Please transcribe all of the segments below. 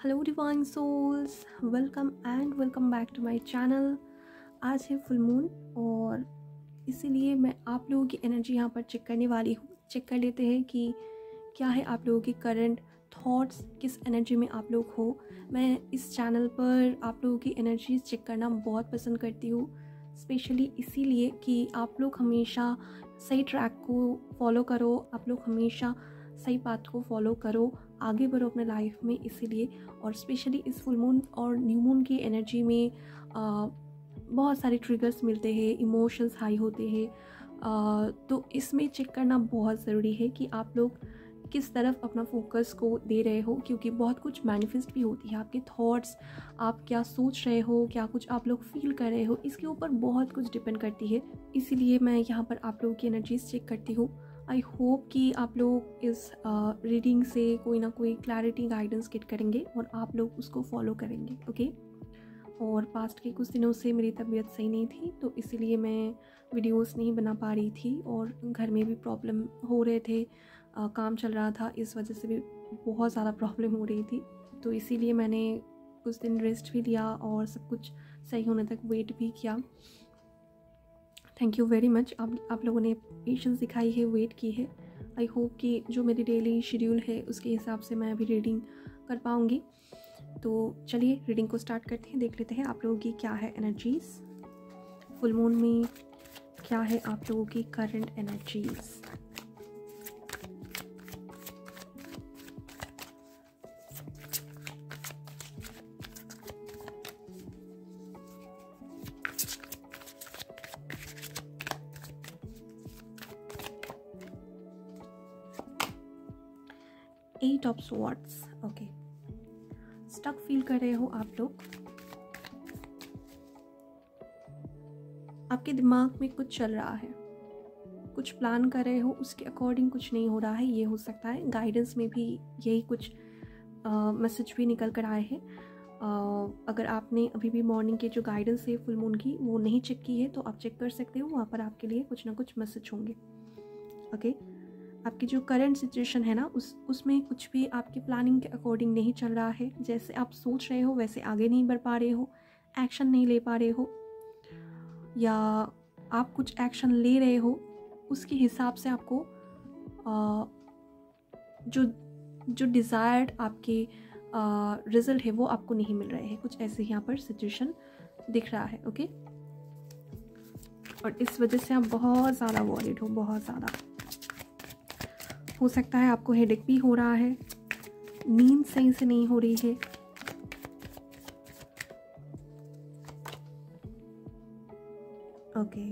Hello divine souls, welcome and welcome back to my channel. आज है full moon और इसीलिए मैं आप लोगों की एनर्जी यहाँ पर चेक करने वाली हूँ। चेक कर लेते हैं कि क्या है आप लोगों की करंट थॉट्स, किस एनर्जी में आप लोग हो। मैं इस चैनल पर आप लोगों की एनर्जीज चेक करना बहुत पसंद करती हूँ, स्पेशली इसीलिए कि आप लोग हमेशा सही ट्रैक को फॉलो करो, आप लोग हमेशा सही पाथ को फॉलो करो, आगे बढ़ो अपने लाइफ में। इसीलिए और स्पेशली इस फुल मून और न्यू मून की एनर्जी में बहुत सारे ट्रिगर्स मिलते हैं, इमोशंस हाई होते हैं। तो इसमें चेक करना बहुत ज़रूरी है कि आप लोग किस तरफ अपना फोकस को दे रहे हो, क्योंकि बहुत कुछ मैनिफेस्ट भी होती है। आपके थॉट्स, आप क्या सोच रहे हो, क्या कुछ आप लोग फील कर रहे हो, इसके ऊपर बहुत कुछ डिपेंड करती है। इसीलिए मैं यहाँ पर आप लोगों की एनर्जीज चेक करती हूँ। आई होप कि आप लोग इस रीडिंग से कोई ना कोई क्लैरिटी, गाइडेंस गेट करेंगे और आप लोग उसको फॉलो करेंगे। ओके। और पास्ट के कुछ दिनों से मेरी तबीयत सही नहीं थी, तो इसीलिए मैं वीडियोस नहीं बना पा रही थी और घर में भी प्रॉब्लम हो रहे थे, काम चल रहा था, इस वजह से भी बहुत ज़्यादा प्रॉब्लम हो रही थी। तो इसीलिए मैंने कुछ दिन रेस्ट भी लिया और सब कुछ सही होने तक वेट भी किया। थैंक यू वेरी मच, आप लोगों ने पेशेंस दिखाई है, वेट की है। आई होप कि जो मेरी डेली शेड्यूल है उसके हिसाब से मैं अभी रीडिंग कर पाऊँगी। तो चलिए रीडिंग को स्टार्ट करते हैं, देख लेते हैं आप लोगों की क्या है एनर्जीज़। फुल मून में क्या है आप लोगों की current energies. Eight of swords. Okay, stuck feel कर रहे हो आप लोग। आपके दिमाग में कुछ चल रहा है, कुछ प्लान कर रहे हो, उसके अकॉर्डिंग कुछ नहीं हो रहा है। ये हो सकता है गाइडेंस में भी यही कुछ मैसेज भी निकल कर आए हैं। अगर आपने अभी भी मॉर्निंग के जो गाइडेंस है फुल मून की वो नहीं चेक की है तो आप चेक कर सकते हो, वहाँ पर आपके लिए कुछ ना कुछ मैसेज होंगे। ओके। आपकी जो करंट सिचुएशन है ना, उसमें कुछ भी आपकी प्लानिंग के अकॉर्डिंग नहीं चल रहा है। जैसे आप सोच रहे हो वैसे आगे नहीं बढ़ पा रहे हो, एक्शन नहीं ले पा रहे हो, या आप कुछ एक्शन ले रहे हो उसके हिसाब से आपको जो डिज़ायर्ड आपके रिजल्ट है वो आपको नहीं मिल रहे हैं। कुछ ऐसे यहाँ पर सिचुएशन दिख रहा है। ओके। और इस वजह से आप बहुत ज़्यादा वॉरिड हो, बहुत ज़्यादा। हो सकता है आपको हेडेक भी हो रहा है, नींद सही से नहीं हो रही है। ओके।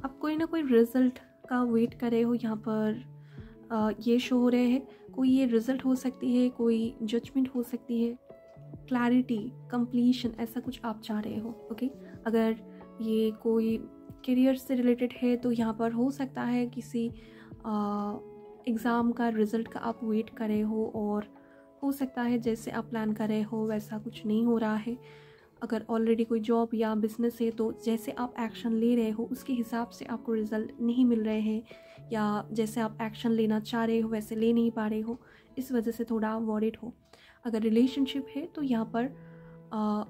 आप कोई ना कोई रिजल्ट का वेट कर रहे हो, यहाँ पर ये शो हो रहे हैं। कोई ये रिजल्ट हो सकती है, कोई जजमेंट हो सकती है, क्लैरिटी, कंप्लीशन, ऐसा कुछ आप चाह रहे हो। ओके। अगर ये कोई करियर से रिलेटेड है तो यहाँ पर हो सकता है किसी एग्ज़ाम का रिज़ल्ट का आप वेट कर रहे हो, और हो सकता है जैसे आप प्लान कर रहे हो वैसा कुछ नहीं हो रहा है। अगर ऑलरेडी कोई जॉब या बिज़नेस है तो जैसे आप एक्शन ले रहे हो उसके हिसाब से आपको रिज़ल्ट नहीं मिल रहे हैं, या जैसे आप एक्शन लेना चाह रहे हो वैसे ले नहीं पा रहे हो, इस वजह से थोड़ा वॉरिड हो। अगर रिलेशनशिप है तो यहाँ पर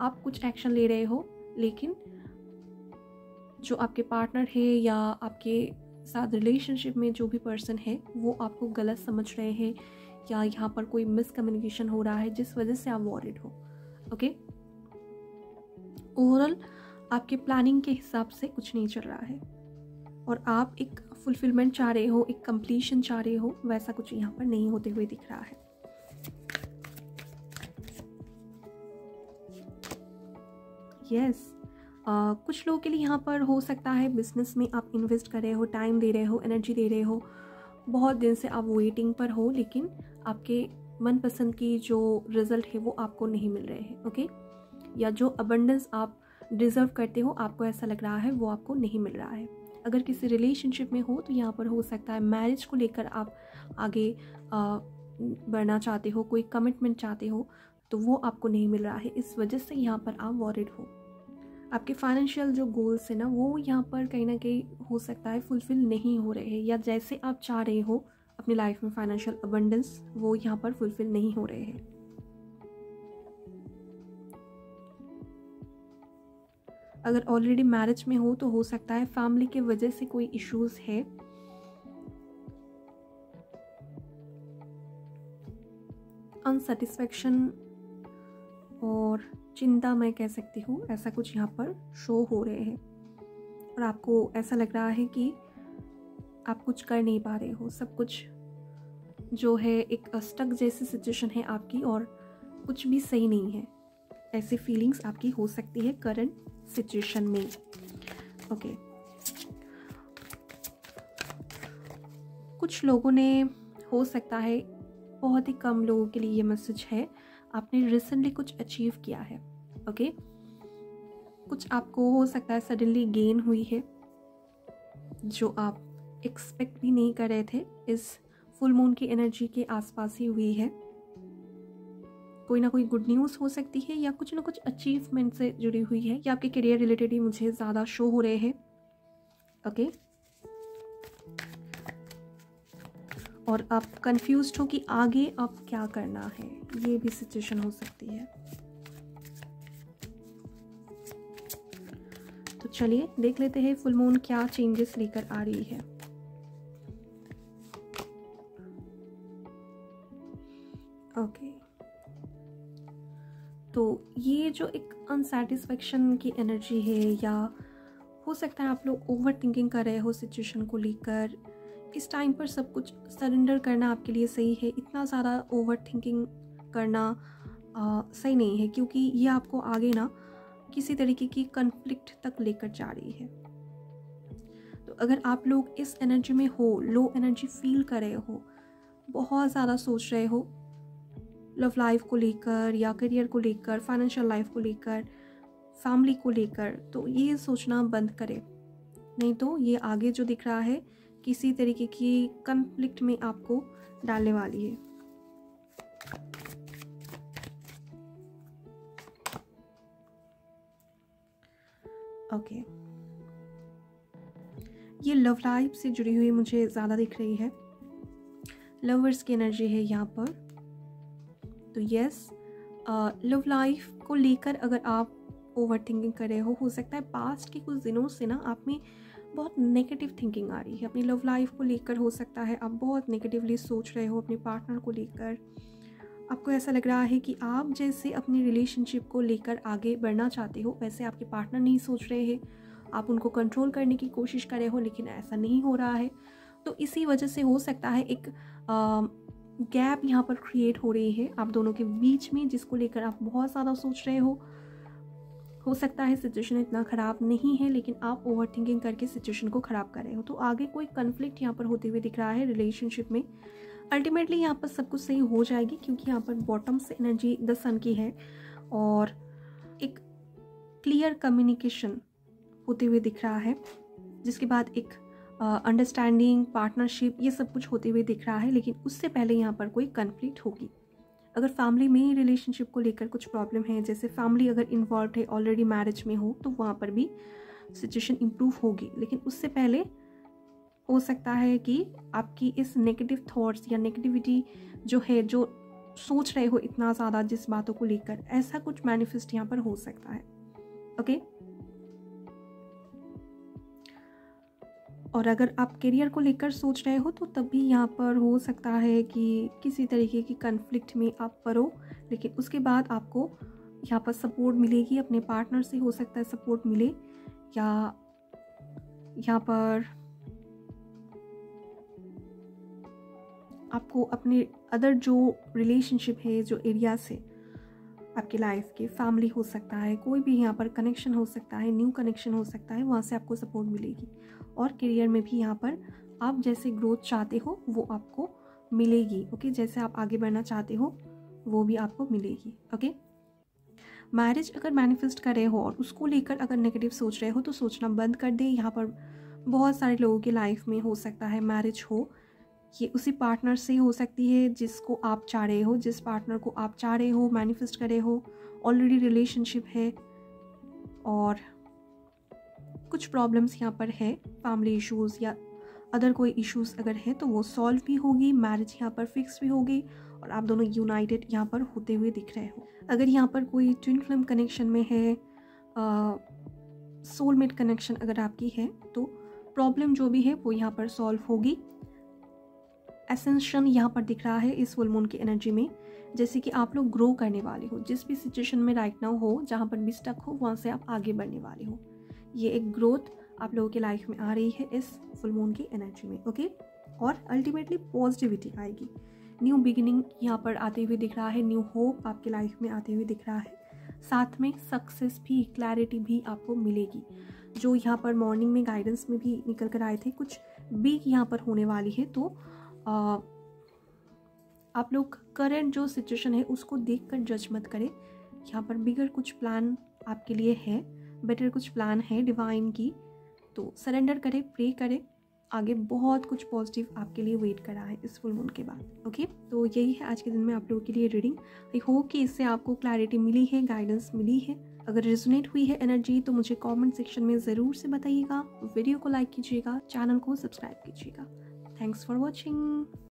आप कुछ एक्शन ले रहे हो, लेकिन जो आपके पार्टनर है या आपके साथ रिलेशनशिप में जो भी पर्सन है वो आपको गलत समझ रहे हैं, या यहाँ पर कोई मिसकम्युनिकेशन हो रहा है जिस वजह से आप वॉरिड हो। ओके। ओवरऑल आपके प्लानिंग के हिसाब से कुछ नहीं चल रहा है और आप एक फुलफिलमेंट चाह रहे हो, एक कंप्लीशन चाह रहे हो, वैसा कुछ यहाँ पर नहीं होते हुए दिख रहा है। यस। कुछ लोगों के लिए यहाँ पर हो सकता है बिजनेस में आप इन्वेस्ट कर रहे हो, टाइम दे रहे हो, एनर्जी दे रहे हो, बहुत दिन से आप वेटिंग पर हो, लेकिन आपके मनपसंद की जो रिजल्ट है वो आपको नहीं मिल रहे हैं। ओके। या जो अबंडेंस आप डिज़र्व करते हो आपको ऐसा लग रहा है वो आपको नहीं मिल रहा है। अगर किसी रिलेशनशिप में हो तो यहाँ पर हो सकता है मैरिज को लेकर आप आगे बढ़ना चाहते हो, कोई कमिटमेंट चाहते हो, तो वो आपको नहीं मिल रहा है, इस वजह से यहाँ पर आप वॉरिड हो। आपके फाइनेंशियल जो गोल्स है ना वो यहाँ पर कहीं ना कहीं हो सकता है फुलफिल नहीं हो रहे हैं, या जैसे आप चाह रहे हो अपनी लाइफ में फाइनेंशियल अबंडेंस वो यहाँ पर फुलफिल नहीं हो रहे हैं। अगर ऑलरेडी मैरिज में हो तो हो सकता है फैमिली के वजह से कोई इश्यूज है। अनसेटिस्फैक्शन और चिंता मैं कह सकती हूँ, ऐसा कुछ यहाँ पर शो हो रहे हैं और आपको ऐसा लग रहा है कि आप कुछ कर नहीं पा रहे हो। सब कुछ जो है एक स्टक जैसी सिचुएशन है आपकी और कुछ भी सही नहीं है, ऐसी फीलिंग्स आपकी हो सकती है करंट सिचुएशन में। ओके, कुछ लोगों ने, हो सकता है बहुत ही कम लोगों के लिए ये मैसेज है, आपने रिसेंटली कुछ अचीव किया है। ओके, कुछ आपको हो सकता है सडनली गेन हुई है जो आप एक्सपेक्ट भी नहीं कर रहे थे। इस फुल मून की एनर्जी के आसपास ही हुई है। कोई ना कोई गुड न्यूज़ हो सकती है या कुछ ना कुछ अचीवमेंट से जुड़ी हुई है या आपके करियर रिलेटेड ही मुझे ज़्यादा शो हो रहे हैं। ओके, और आप कंफ्यूज्ड हो कि आगे अब क्या करना है, ये भी सिचुएशन हो सकती है। तो चलिए देख लेते हैं फुल मून क्या चेंजेस लेकर आ रही है। ओके, तो ये जो एक अनसेटिस्फैक्शन की एनर्जी है, या हो सकता है आप लोग ओवर थिंकिंग कर रहे हो सिचुएशन को लेकर। इस टाइम पर सब कुछ सरेंडर करना आपके लिए सही है। इतना ज़्यादा ओवर थिंकिंग करना सही नहीं है, क्योंकि ये आपको आगे ना किसी तरीके की कन्फ्लिक्ट तक लेकर जा रही है। तो अगर आप लोग इस एनर्जी में हो, लो एनर्जी फील कर रहे हो, बहुत ज़्यादा सोच रहे हो लव लाइफ को लेकर या करियर को लेकर, फाइनेंशियल लाइफ को लेकर, फैमिली को लेकर, तो ये सोचना बंद करें। नहीं तो ये आगे जो दिख रहा है किसी तरीके की कन्फ्लिक्ट में आपको डालने वाली है। ओके, ये लव लाइफ से जुड़ी हुई मुझे ज़्यादा दिख रही है। लवर्स की एनर्जी है यहाँ पर। तो यस, लव लाइफ को लेकर अगर आप ओवर थिंकिंग कर रहे हो सकता है पास्ट के कुछ दिनों से ना आप में बहुत नेगेटिव थिंकिंग आ रही है अपनी लव लाइफ को लेकर। हो सकता है आप बहुत नेगेटिवली सोच रहे हो अपने पार्टनर को लेकर। आपको ऐसा लग रहा है कि आप जैसे अपनी रिलेशनशिप को लेकर आगे बढ़ना चाहते हो वैसे आपके पार्टनर नहीं सोच रहे हैं। आप उनको कंट्रोल करने की कोशिश कर रहे हो लेकिन ऐसा नहीं हो रहा है। तो इसी वजह से हो सकता है एक गैप यहाँ पर क्रिएट हो रही है आप दोनों के बीच में, जिसको लेकर आप बहुत ज़्यादा सोच रहे हो सकता है सिचुएशन इतना ख़राब नहीं है लेकिन आप ओवर थिंकिंग करके सिचुएशन को ख़राब कर रहे हो। तो आगे कोई कन्फ्लिक्ट यहाँ पर होते हुए दिख रहा है रिलेशनशिप में। अल्टीमेटली यहाँ पर सब कुछ सही हो जाएगी, क्योंकि यहाँ पर बॉटम से एनर्जी द सन की है और एक क्लियर कम्युनिकेशन होते हुए दिख रहा है, जिसके बाद एक अंडरस्टैंडिंग, पार्टनरशिप, ये सब कुछ होते हुए दिख रहा है। लेकिन उससे पहले यहाँ पर कोई कन्फ्लिक्ट होगी। अगर फैमिली में रिलेशनशिप को लेकर कुछ प्रॉब्लम है, जैसे फैमिली अगर इन्वॉल्व है, ऑलरेडी मैरिज में हो, तो वहाँ पर भी सिचुएशन इम्प्रूव होगी। लेकिन उससे पहले हो सकता है कि आपकी इस नेगेटिव थॉट्स या नेगेटिविटी जो है, जो सोच रहे हो इतना ज़्यादा जिस बातों को लेकर, ऐसा कुछ मैनिफेस्ट यहाँ पर हो सकता है। ओके, और अगर आप करियर को लेकर सोच रहे हो तो तब भी यहाँ पर हो सकता है कि किसी तरीके की कन्फ्लिक्ट में आप पड़ो, लेकिन उसके बाद आपको यहाँ पर सपोर्ट मिलेगी अपने पार्टनर से। हो सकता है सपोर्ट मिले, या यहाँ पर आपको अपने अदर जो रिलेशनशिप है, जो एरिया से आपकी लाइफ के, फैमिली हो सकता है, कोई भी यहाँ पर कनेक्शन हो सकता है, न्यू कनेक्शन हो सकता है, वहाँ से आपको सपोर्ट मिलेगी। और करियर में भी यहाँ पर आप जैसे ग्रोथ चाहते हो वो आपको मिलेगी। ओके, जैसे आप आगे बढ़ना चाहते हो वो भी आपको मिलेगी। ओके, मैरिज अगर मैनिफेस्ट कर रहे हो और उसको लेकर अगर नेगेटिव सोच रहे हो तो सोचना बंद कर दे। यहाँ पर बहुत सारे लोगों की लाइफ में हो सकता है मैरिज हो, ये उसी पार्टनर से हो सकती है जिसको आप चाह रहे हो, जिस पार्टनर को आप चाह रहे हो, मैनिफेस्ट कर रहे हो, ऑलरेडी रिलेशनशिप है और कुछ प्रॉब्लम्स यहाँ पर है, फैमिली इश्यूज़ या अदर कोई इश्यूज़ अगर है तो वो सॉल्व भी होगी, मैरिज यहाँ पर फिक्स भी होगी और आप दोनों यूनाइटेड यहाँ पर होते हुए दिख रहे हो। अगर यहाँ पर कोई ट्विन फ्लेम कनेक्शन में है सोलमेट कनेक्शन अगर आपकी है तो प्रॉब्लम जो भी है वो यहाँ पर सॉल्व होगी। एसेंशन यहाँ पर दिख रहा है इस फुल मून की एनर्जी में, जैसे कि आप लोग ग्रो करने वाले हो, जिस भी सिचुएशन में राइट नाउ हो, जहाँ पर भी स्टक हो वहाँ से आप आगे बढ़ने वाले हो। ये एक ग्रोथ आप लोगों की लाइफ में आ रही है इस फुल मून की एनर्जी में, ओके। और अल्टीमेटली पॉजिटिविटी आएगी, न्यू बिगिनिंग यहाँ पर आते हुए दिख रहा है, न्यू होप आपके लाइफ में आते हुए दिख रहा है। साथ में सक्सेस भी, क्लैरिटी भी आपको मिलेगी। जो यहाँ पर मॉर्निंग में गाइडेंस में भी निकल कर आए थे, कुछ बिग यहाँ पर होने वाली है। तो आप लोग करंट जो सिचुएशन है उसको देखकर जज मत करें। यहाँ पर बिगर कुछ प्लान आपके लिए है, बेटर कुछ प्लान है डिवाइन की, तो सरेंडर करें, प्रे करें। आगे बहुत कुछ पॉजिटिव आपके लिए वेट कर रहा है इस फुल मून के बाद, ओके। तो यही है आज के दिन में आप लोगों के लिए रीडिंग। आई होप कि इससे आपको क्लैरिटी मिली है, गाइडेंस मिली है। अगर रेजोनेट हुई है एनर्जी तो मुझे कमेंट सेक्शन में ज़रूर से बताइएगा। वीडियो को लाइक कीजिएगा, चैनल को सब्सक्राइब कीजिएगा। Thanks for watching.